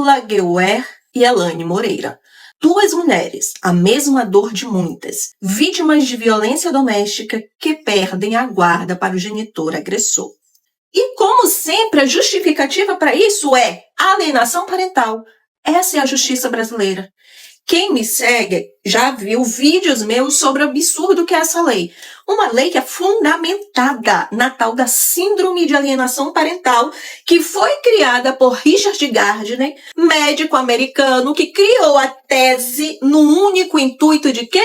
Paula Gueuer e Elaine Moreira. Duas mulheres, a mesma dor de muitas, vítimas de violência doméstica que perdem a guarda para o genitor agressor. E como sempre, a justificativa para isso é alienação parental. Essa é a justiça brasileira. Quem me segue já viu vídeos meus sobre o absurdo que é essa lei. Uma lei que é fundamentada na tal da síndrome de alienação parental, que foi criada por Richard Gardner, médico americano, que criou a tese no único intuito de quê?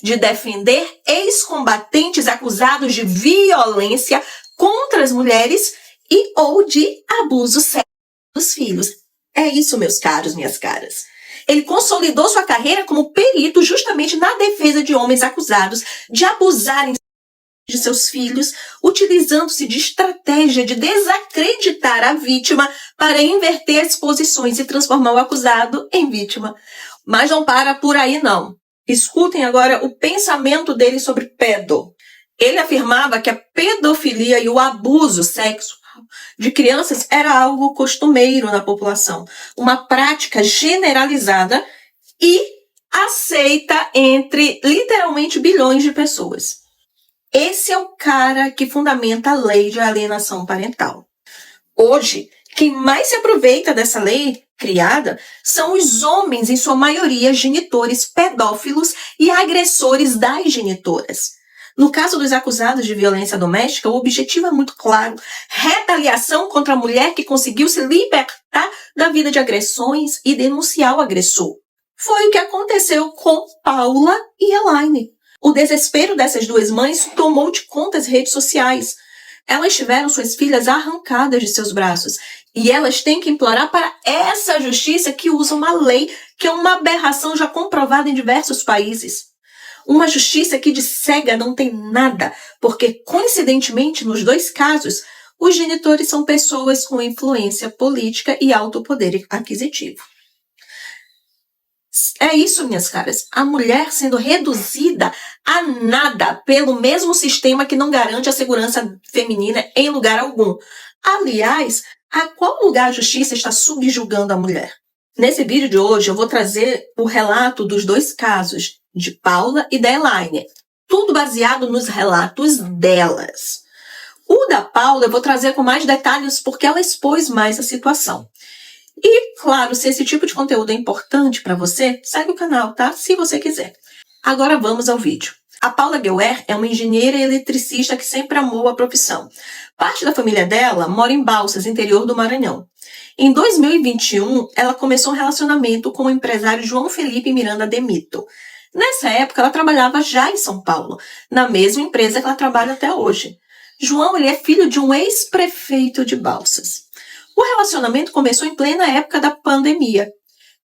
De defender ex-combatentes acusados de violência contra as mulheres e ou de abuso sexual dos filhos. É isso, meus caros, minhas caras. Ele consolidou sua carreira como perito justamente na defesa de homens acusados de abusarem de seus filhos, utilizando-se de estratégia de desacreditar a vítima para inverter as posições e transformar o acusado em vítima. Mas não para por aí, não. Escutem agora o pensamento dele sobre pedo. Ele afirmava que a pedofilia e o abuso sexual de crianças era algo costumeiro na população, uma prática generalizada e aceita entre literalmente bilhões de pessoas. Esse é o cara que fundamenta a lei de alienação parental. Hoje, quem mais se aproveita dessa lei criada são os homens, em sua maioria genitores pedófilos e agressores das genitoras. No caso dos acusados de violência doméstica, o objetivo é muito claro: retaliação contra a mulher que conseguiu se libertar da vida de agressões e denunciar o agressor. Foi o que aconteceu com Paula e Elaine. O desespero dessas duas mães tomou de conta as redes sociais. Elas tiveram suas filhas arrancadas de seus braços e elas têm que implorar para essa justiça que usa uma lei que é uma aberração já comprovada em diversos países. Uma justiça que de cega não tem nada, porque, coincidentemente, nos dois casos, os genitores são pessoas com influência política e alto poder aquisitivo. É isso, minhas caras. A mulher sendo reduzida a nada pelo mesmo sistema que não garante a segurança feminina em lugar algum. Aliás, a qual lugar a justiça está subjugando a mulher? Nesse vídeo de hoje, eu vou trazer o relato dos dois casos, de Paula e da Elaine. Tudo baseado nos relatos delas. O da Paula eu vou trazer com mais detalhes porque ela expôs mais a situação. E, claro, se esse tipo de conteúdo é importante para você, segue o canal, tá? Se você quiser. Agora vamos ao vídeo. A Paula Gueuer é uma engenheira e eletricista que sempre amou a profissão. Parte da família dela mora em Balsas, interior do Maranhão. Em 2021, ela começou um relacionamento com o empresário João Felipe Miranda Demito. Nessa época, ela trabalhava já em São Paulo, na mesma empresa que ela trabalha até hoje. João, ele é filho de um ex-prefeito de Balsas. O relacionamento começou em plena época da pandemia.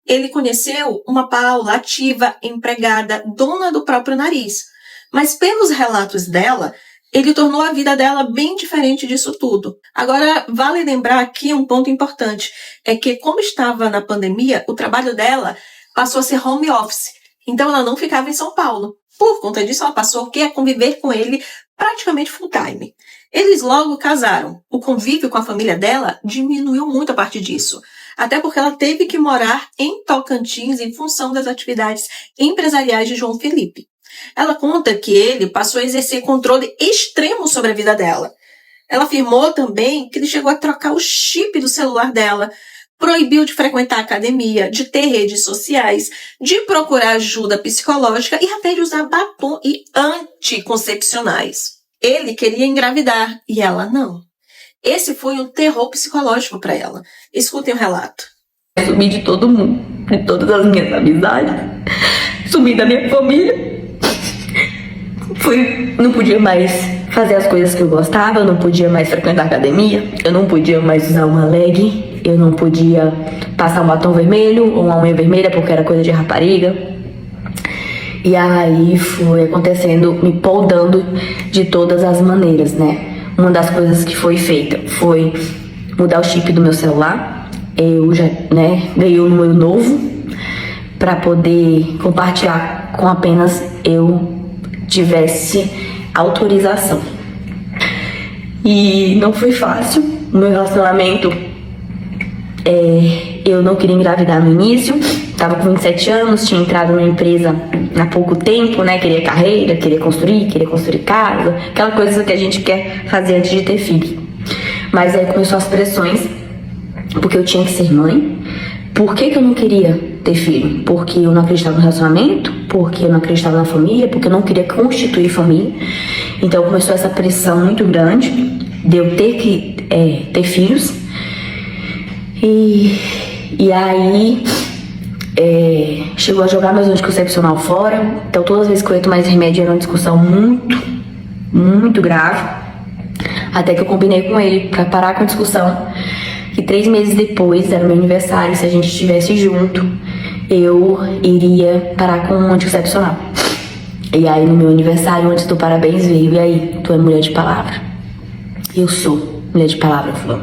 Ele conheceu uma Paula ativa, empregada, dona do próprio nariz. Mas pelos relatos dela, ele tornou a vida dela bem diferente disso tudo. Agora, vale lembrar aqui um ponto importante, é que como estava na pandemia, o trabalho dela passou a ser home office. Então, ela não ficava em São Paulo. Por conta disso, ela passou a conviver com ele praticamente full time. Eles logo casaram. O convívio com a família dela diminuiu muito a partir disso. Até porque ela teve que morar em Tocantins em função das atividades empresariais de João Felipe. Ela conta que ele passou a exercer controle extremo sobre a vida dela. Ela afirmou também que ele chegou a trocar o chip do celular dela, proibiu de frequentar a academia, de ter redes sociais, de procurar ajuda psicológica e até de usar batom e anticoncepcionais. Ele queria engravidar e ela não. Esse foi um terror psicológico para ela. Escutem o relato. Sumi de todo mundo, de todas as minhas amizades, sumi da minha família. Não podia mais fazer as coisas que eu gostava, eu não podia mais frequentar a academia, eu não podia mais usar uma leg, eu não podia passar um batom vermelho ou uma unha vermelha porque era coisa de rapariga. E aí foi acontecendo, me podando de todas as maneiras, né? Uma das coisas que foi feita foi mudar o chip do meu celular. Eu já, ganhei um número novo para poder compartilhar com apenas eu tivesse autorização. E não foi fácil. O meu relacionamento eu não queria engravidar no início, estava com 27 anos, tinha entrado numa empresa há pouco tempo, né? Queria carreira, queria construir casa, aquela coisa que a gente quer fazer antes de ter filho. Mas aí começou as pressões, porque eu tinha que ser mãe. Por que eu não queria ter filho? Porque eu não acreditava no relacionamento, porque eu não acreditava na família, porque eu não queria constituir família. Então começou essa pressão muito grande de eu ter que ter filhos. E aí chegou a jogar meu anticoncepcional fora. Então todas as vezes que eu ia tomar esse remédio era uma discussão muito grave. Até que eu combinei com ele pra parar com a discussão. Que 3 meses depois, era meu aniversário, se a gente estivesse junto, eu iria parar com um anticoncepcional. E aí no meu aniversário, antes do parabéns, veio: e aí, tu é mulher de palavra? Eu sou mulher de palavra, falou.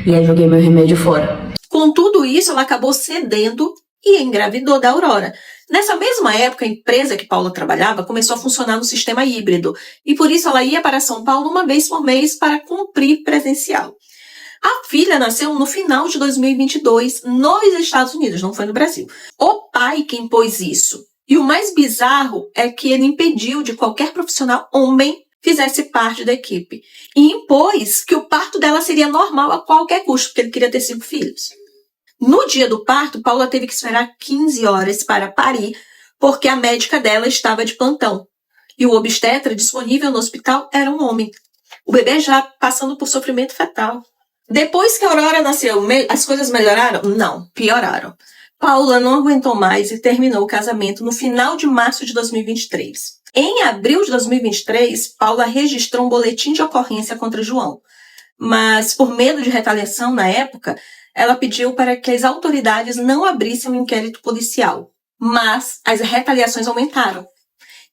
E aí joguei meu remédio fora. Com tudo isso, ela acabou cedendo e engravidou da Aurora. Nessa mesma época, a empresa que Paula trabalhava começou a funcionar no sistema híbrido, e por isso ela ia para São Paulo uma vez por mês para cumprir presencial. A filha nasceu no final de 2022 nos Estados Unidos, não foi no Brasil. O pai que impôs isso. E o mais bizarro é que ele impediu de qualquer profissional homem fizesse parte da equipe. E impôs que o parto dela seria normal a qualquer custo, porque ele queria ter 5 filhos. No dia do parto, Paula teve que esperar 15 horas para parir, porque a médica dela estava de plantão. E o obstetra disponível no hospital era um homem. O bebê já passando por sofrimento fetal. Depois que a Aurora nasceu, as coisas melhoraram? Não, pioraram. Paula não aguentou mais e terminou o casamento no final de março de 2023. Em abril de 2023, Paula registrou um boletim de ocorrência contra João. Mas, por medo de retaliação na época, ela pediu para que as autoridades não abrissem um inquérito policial. Mas as retaliações aumentaram.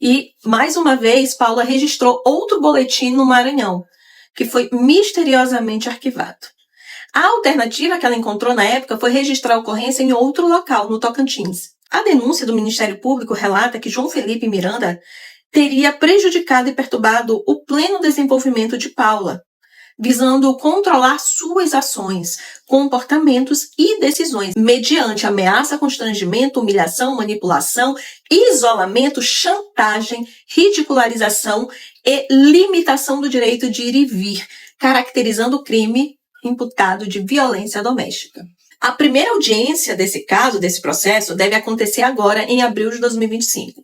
E, mais uma vez, Paula registrou outro boletim no Maranhão, que foi misteriosamente arquivado. A alternativa que ela encontrou na época foi registrar a ocorrência em outro local, no Tocantins. A denúncia do Ministério Público relata que João Felipe Miranda teria prejudicado e perturbado o pleno desenvolvimento de Paula, visando controlar suas ações, comportamentos e decisões, mediante ameaça, constrangimento, humilhação, manipulação, isolamento, chantagem, ridicularização e limitação do direito de ir e vir, caracterizando o crime imputado de violência doméstica. A primeira audiência desse caso, desse processo, deve acontecer agora, em abril de 2025.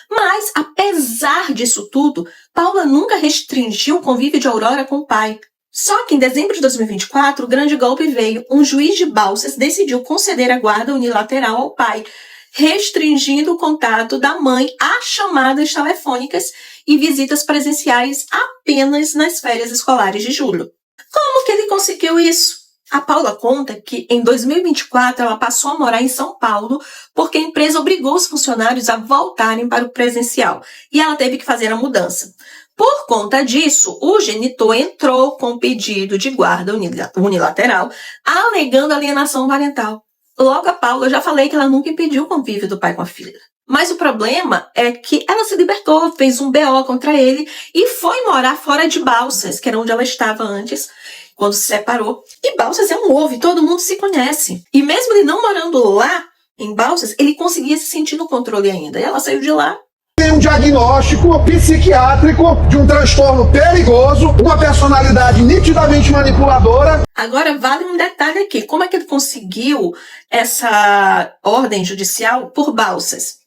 Mas, apesar disso tudo, Paula nunca restringiu o convívio de Aurora com o pai. Só que em dezembro de 2024, o grande golpe veio. Um juiz de Balsas decidiu conceder a guarda unilateral ao pai, restringindo o contato da mãe a chamadas telefônicas e visitas presenciais apenas nas férias escolares de julho. Como que ele conseguiu isso? A Paula conta que em 2024 ela passou a morar em São Paulo porque a empresa obrigou os funcionários a voltarem para o presencial e ela teve que fazer a mudança. Por conta disso, o genitor entrou com pedido de guarda unilateral, alegando alienação parental. Logo, a Paula, já falei que ela nunca impediu o convívio do pai com a filha. Mas o problema é que ela se libertou, fez um BO contra ele e foi morar fora de Balsas, que era onde ela estava antes, quando se separou. E Balsas é um ovo, todo mundo se conhece. E mesmo ele não morando lá, em Balsas, ele conseguia se sentir no controle ainda. E ela saiu de lá. Tem um diagnóstico psiquiátrico de um transtorno perigoso, uma personalidade nitidamente manipuladora. Agora, vale um detalhe aqui. Como é que ele conseguiu essa ordem judicial por Balsas?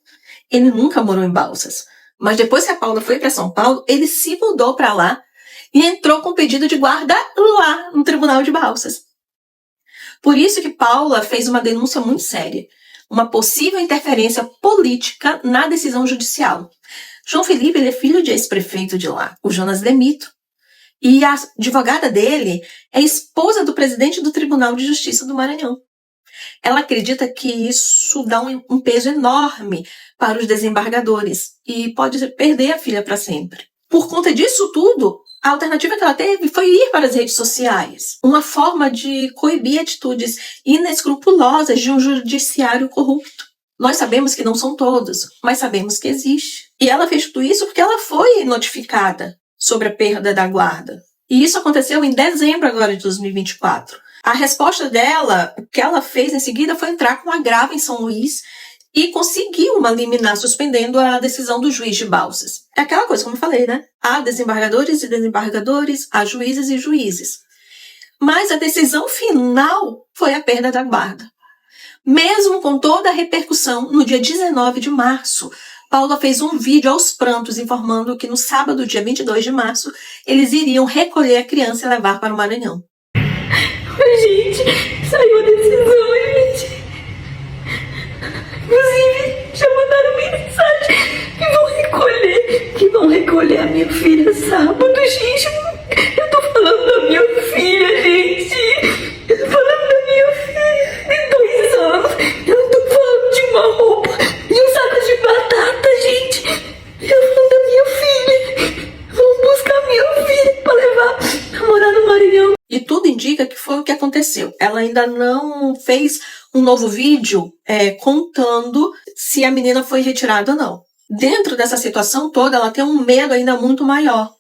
Ele nunca morou em Balsas. Mas depois que a Paula foi para São Paulo, ele se mudou para lá e entrou com pedido de guarda lá no Tribunal de Balsas. Por isso que Paula fez uma denúncia muito séria. Uma possível interferência política na decisão judicial. João Felipe, ele é filho de ex-prefeito de lá, o Jonas Demito. E a advogada dele é esposa do presidente do Tribunal de Justiça do Maranhão. Ela acredita que isso dá um peso enorme para os desembargadores e pode perder a filha para sempre. Por conta disso tudo, a alternativa que ela teve foi ir para as redes sociais. Uma forma de coibir atitudes inescrupulosas de um judiciário corrupto. Nós sabemos que não são todos, mas sabemos que existe. E ela fez tudo isso porque ela foi notificada sobre a perda da guarda. E isso aconteceu em dezembro agora de 2024. A resposta dela, o que ela fez em seguida foi entrar com um agravo em São Luís e conseguiu uma liminar suspendendo a decisão do juiz de Balsas. É aquela coisa, como eu falei, né? Há desembargadores e desembargadores, há juízes e juízes. Mas a decisão final foi a perda da guarda. Mesmo com toda a repercussão, no dia 19 de março, Paula fez um vídeo aos prantos informando que no sábado, dia 22 de março, eles iriam recolher a criança e levar para o Maranhão. Gente, saiu a decisão, gente. Inclusive, já mandaram mensagem que vão recolher a minha filha sábado, gente. Eu tô falando da minha filha, gente. Eu tô falando da minha filha de 2 anos. Eu não tô falando de uma roupa e um saco de batata, gente. Eu tô falando da minha filha. Vão buscar minha filha pra levar a morar no Maranhão. E tudo indica que foi o que aconteceu. Ela ainda não fez um novo vídeo contando se a menina foi retirada ou não. Dentro dessa situação toda, ela tem um medo ainda muito maior.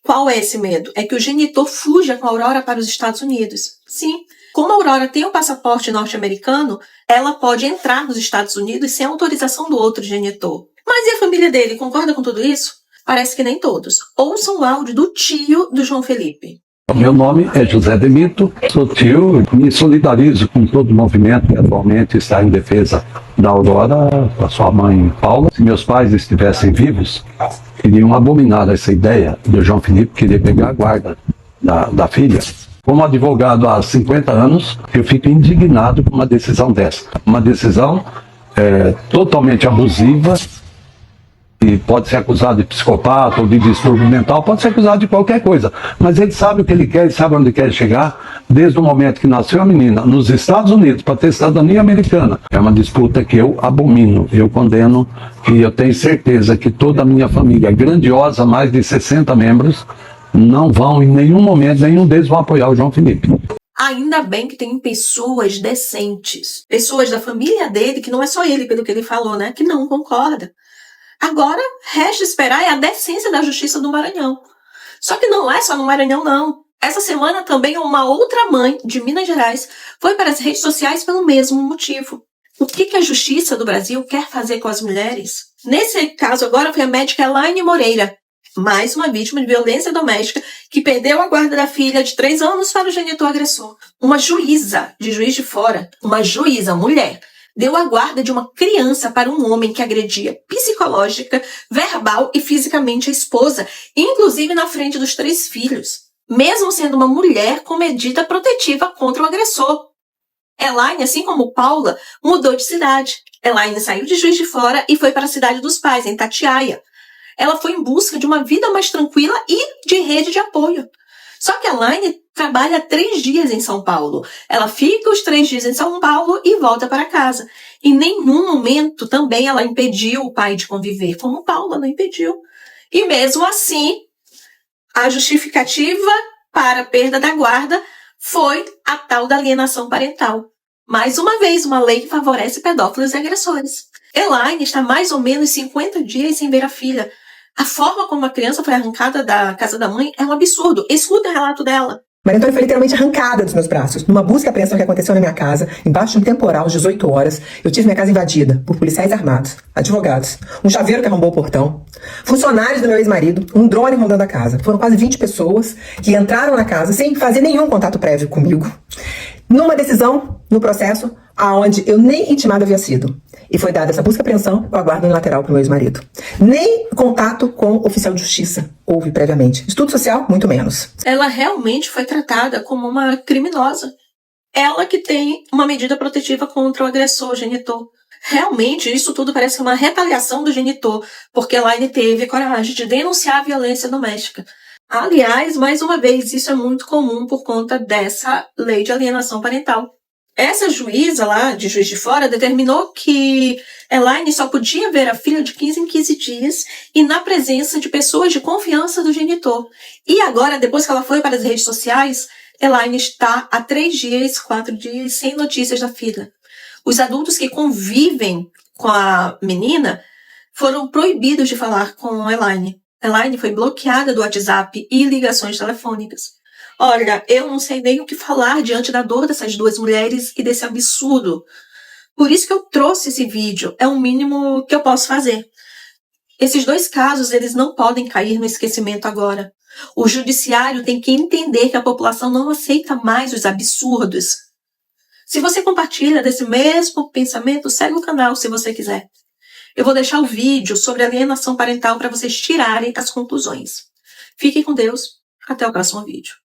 Qual é esse medo? É que o genitor fuja com a Aurora para os Estados Unidos. Sim, como a Aurora tem um passaporte norte-americano, ela pode entrar nos Estados Unidos sem autorização do outro genitor. Mas e a família dele concorda com tudo isso? Parece que nem todos. Ouçam o áudio do tio do João Felipe. Meu nome é José Demito, sou tio, me solidarizo com todo o movimento que atualmente está em defesa da Aurora, da sua mãe Paula. Se meus pais estivessem vivos, iriam abominar essa ideia do João Felipe querer pegar a guarda da filha. Como advogado há 50 anos, eu fico indignado com uma decisão dessa. Uma decisão totalmente abusiva, e pode ser acusado de psicopata ou de distúrbio mental, pode ser acusado de qualquer coisa, mas ele sabe o que ele quer e sabe onde quer chegar desde o momento que nasceu a menina nos Estados Unidos para ter cidadania americana. É uma disputa que eu abomino, eu condeno, e eu tenho certeza que toda a minha família grandiosa, mais de 60 membros, não vão em nenhum momento, nenhum deles vão apoiar o João Felipe. Ainda bem que tem pessoas decentes, pessoas da família dele, que não é só ele, pelo que ele falou, né, que não concorda. Agora, resta esperar a decência da justiça do Maranhão. Só que não é só no Maranhão, não. Essa semana também uma outra mãe de Minas Gerais foi para as redes sociais pelo mesmo motivo. O que a justiça do Brasil quer fazer com as mulheres? Nesse caso agora foi a médica Elaine Moreira, mais uma vítima de violência doméstica que perdeu a guarda da filha de 3 anos para o genitor agressor. Uma juíza de Juiz de Fora, uma juíza mulher, deu a guarda de uma criança para um homem que agredia psicológica, verbal e fisicamente a esposa, inclusive na frente dos 3 filhos, mesmo sendo uma mulher com medida protetiva contra o agressor. Elaine, assim como Paula, mudou de cidade. Elaine saiu de Juiz de Fora e foi para a cidade dos pais, em Itatiaia. Ela foi em busca de uma vida mais tranquila e de rede de apoio. Só que a Elaine trabalha 3 dias em São Paulo. Ela fica os 3 dias em São Paulo e volta para casa. Em nenhum momento também ela impediu o pai de conviver, como Paula não impediu. E mesmo assim, a justificativa para a perda da guarda foi a tal da alienação parental. Mais uma vez, uma lei que favorece pedófilos e agressores. Elaine está mais ou menos 50 dias sem ver a filha. A forma como a criança foi arrancada da casa da mãe é um absurdo. Escuta o relato dela. Maria Antônia foi literalmente arrancada dos meus braços. Numa busca e apreensão que aconteceu na minha casa, embaixo de um temporal às 18 horas, eu tive minha casa invadida por policiais armados, advogados, um chaveiro que arrombou o portão, funcionários do meu ex-marido, um drone rondando a casa. Foram quase 20 pessoas que entraram na casa sem fazer nenhum contato prévio comigo, numa decisão, no processo, aonde eu nem intimada havia sido. E foi dada essa busca e apreensão, eu aguardo unilateral para o meu ex-marido. Nem contato com o oficial de justiça houve previamente. Estudo social, muito menos. Ela realmente foi tratada como uma criminosa. Ela que tem uma medida protetiva contra o agressor, o genitor. Realmente, isso tudo parece uma retaliação do genitor, porque Elaine teve coragem de denunciar a violência doméstica. Aliás, mais uma vez, isso é muito comum por conta dessa lei de alienação parental. Essa juíza lá, de Juiz de Fora, determinou que Elaine só podia ver a filha de 15 em 15 dias e na presença de pessoas de confiança do genitor. E agora, depois que ela foi para as redes sociais, Elaine está há 3 dias, 4 dias, sem notícias da filha. Os adultos que convivem com a menina foram proibidos de falar com Elaine. Elaine foi bloqueada do WhatsApp e ligações telefônicas. Olha, eu não sei nem o que falar diante da dor dessas duas mulheres e desse absurdo. Por isso que eu trouxe esse vídeo. É o mínimo que eu posso fazer. Esses dois casos, eles não podem cair no esquecimento agora. O judiciário tem que entender que a população não aceita mais os absurdos. Se você compartilha desse mesmo pensamento, segue o canal se você quiser. Eu vou deixar o vídeo sobre alienação parental para vocês tirarem as conclusões. Fiquem com Deus. Até o próximo vídeo.